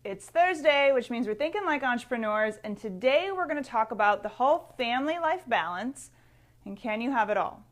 It's Thursday, which means we're thinking like entrepreneurs, and today we're going to talk about the whole family life balance and can you have it all?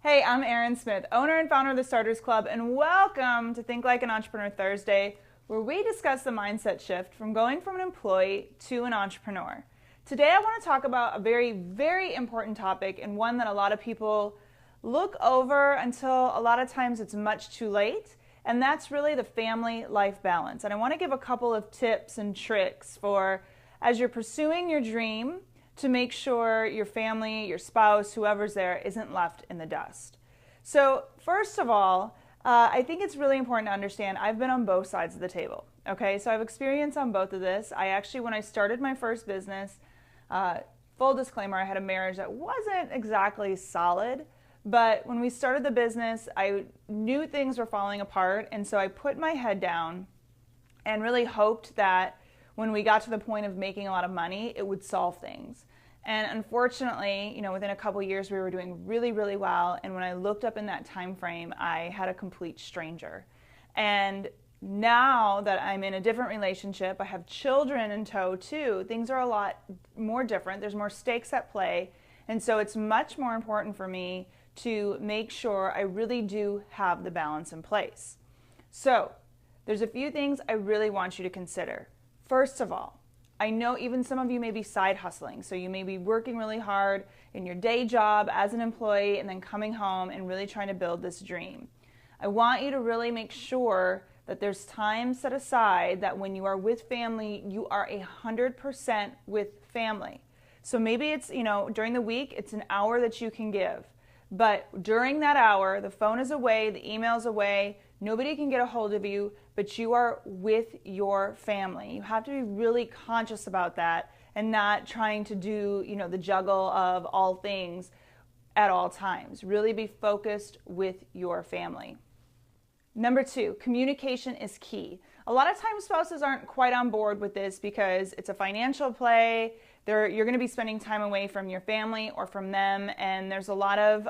Hey, I'm Erin Smith, owner and founder of the Starters Club, and welcome to Think Like an Entrepreneur Thursday, where we discuss the mindset shift from going from an employee to an entrepreneur. Today I want to talk about a very, very important topic and one that a lot of people look over until a lot of times it's much too late, and that's really the family life balance. And I want to give a couple of tips and tricks for as you're pursuing your dream to make sure your family, your spouse, whoever's there isn't left in the dust. So first of all, I think it's really important to understand I've been on both sides of the table. Okay, so I've experience on both of this. I actually, when I started my first business, full disclaimer, I had a marriage that wasn't exactly solid, but when we started the business, I knew things were falling apart, and so I put my head down and really hoped that when we got to the point of making a lot of money, it would solve things. And unfortunately, within a couple years, we were doing really, really well, and when I looked up in that time frame, I had a complete stranger. And now that I'm in a different relationship, I have children in tow too, things are a lot more different. There's more stakes at play. And so it's much more important for me to make sure I really do have the balance in place. So there's a few things I really want you to consider. First of all, I know even some of you may be side hustling. So you may be working really hard in your day job as an employee and then coming home and really trying to build this dream. I want you to really make sure that there's time set aside that when you are with family, you are 100% with family. So maybe it's, during the week, it's an hour that you can give. But during that hour, the phone is away, the email's away, nobody can get a hold of you, but you are with your family. You have to be really conscious about that and not trying to do, the juggle of all things at all times. Really be focused with your family. Number 2, communication is key. A lot of times spouses aren't quite on board with this because it's a financial play. You're going to be spending time away from your family or from them, and there's a lot of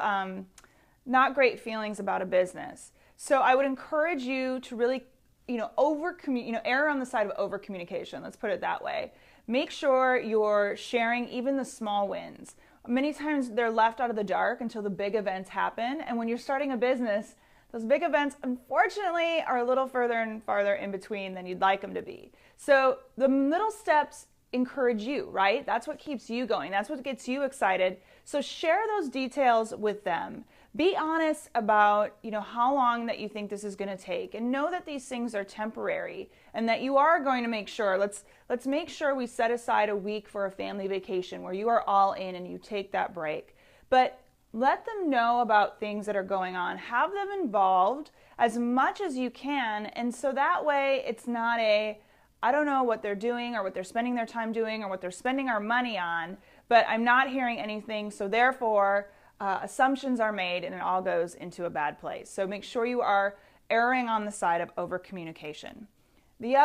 not great feelings about a business. So I would encourage you to really, err on the side of over communication. Let's put it that way. Make sure you're sharing even the small wins. Many times they're left out of the dark until the big events happen, and when you're starting a business, those big events, unfortunately, are a little further and farther in between than you'd like them to be. So the little steps encourage you, right? That's what keeps you going. That's what gets you excited. So share those details with them. Be honest about, how long that you think this is going to take, and know that these things are temporary and that you are going to make sure, let's make sure we set aside a week for a family vacation where you are all in and you take that break. But let them know about things that are going on. Have them involved as much as you can, and so that way it's not I don't know what they're doing or what they're spending their time doing or what they're spending our money on, but I'm not hearing anything, so therefore assumptions are made and it all goes into a bad place. So make sure you are erring on the side of over communication. The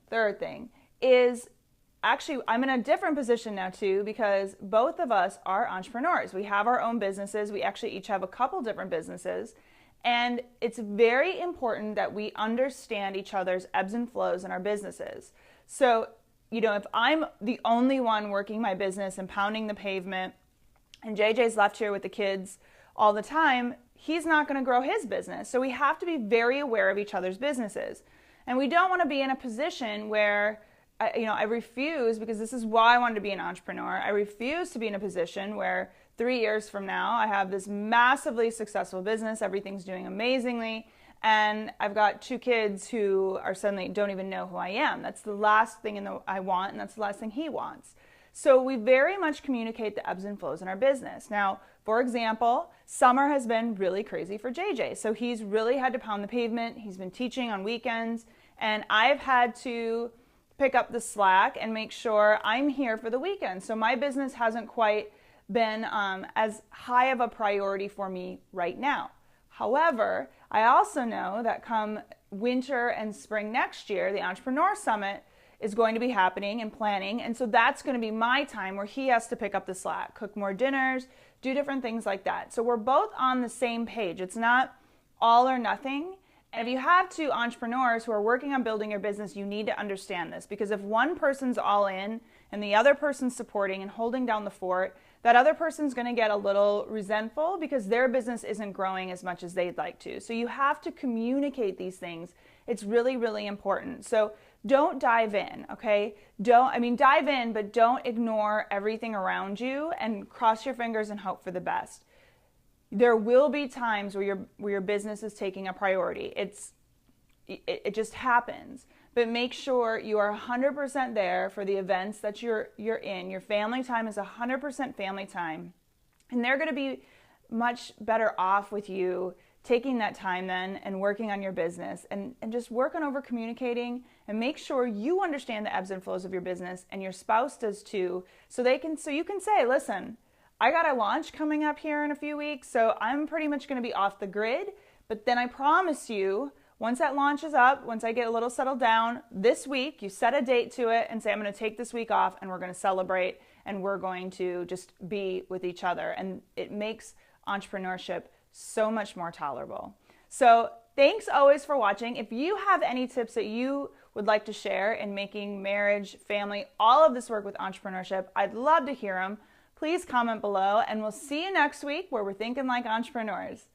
third thing, is actually, I'm in a different position now too because both of us are entrepreneurs. We have our own businesses. We actually each have a couple different businesses. And it's very important that we understand each other's ebbs and flows in our businesses. So, if I'm the only one working my business and pounding the pavement and JJ's left here with the kids all the time, he's not going to grow his business. So we have to be very aware of each other's businesses. And we don't want to be in a position where I refuse, because this is why I wanted to be an entrepreneur. I refuse to be in a position where 3 years from now, I have this massively successful business, everything's doing amazingly, and I've got 2 kids who are suddenly don't even know who I am. That's the last thing I want, and that's the last thing he wants. So we very much communicate the ebbs and flows in our business. Now, for example, summer has been really crazy for JJ. So he's really had to pound the pavement. He's been teaching on weekends, and I've had to pick up the slack and make sure I'm here for the weekend. So my business hasn't quite been as high of a priority for me right now. However, I also know that come winter and spring next year, the Entrepreneur Summit is going to be happening and planning, and so that's going to be my time where he has to pick up the slack, cook more dinners, do different things like that. So we're both on the same page. It's not all or nothing. And if you have two entrepreneurs who are working on building your business, you need to understand this, because if one person's all in and the other person's supporting and holding down the fort, that other person's going to get a little resentful because their business isn't growing as much as they'd like to. So you have to communicate these things. It's really, really important. So don't dive in, okay? Dive in, but don't ignore everything around you and cross your fingers and hope for the best. There will be times where your business is taking a priority. It just happens. But make sure you are 100% there for the events that you're in. Your family time is 100% family time. And they're going to be much better off with you taking that time then and working on your business and just working over communicating, and make sure you understand the ebbs and flows of your business, and your spouse does too, so you can say, listen, I got a launch coming up here in a few weeks, so I'm pretty much going to be off the grid. But then I promise you, once that launch is up, once I get a little settled down, this week, you set a date to it and say, I'm going to take this week off and we're going to celebrate and we're going to just be with each other. And it makes entrepreneurship so much more tolerable. So thanks always for watching. If you have any tips that you would like to share in making marriage, family, all of this work with entrepreneurship, I'd love to hear them. Please comment below, and we'll see you next week where we're thinking like entrepreneurs.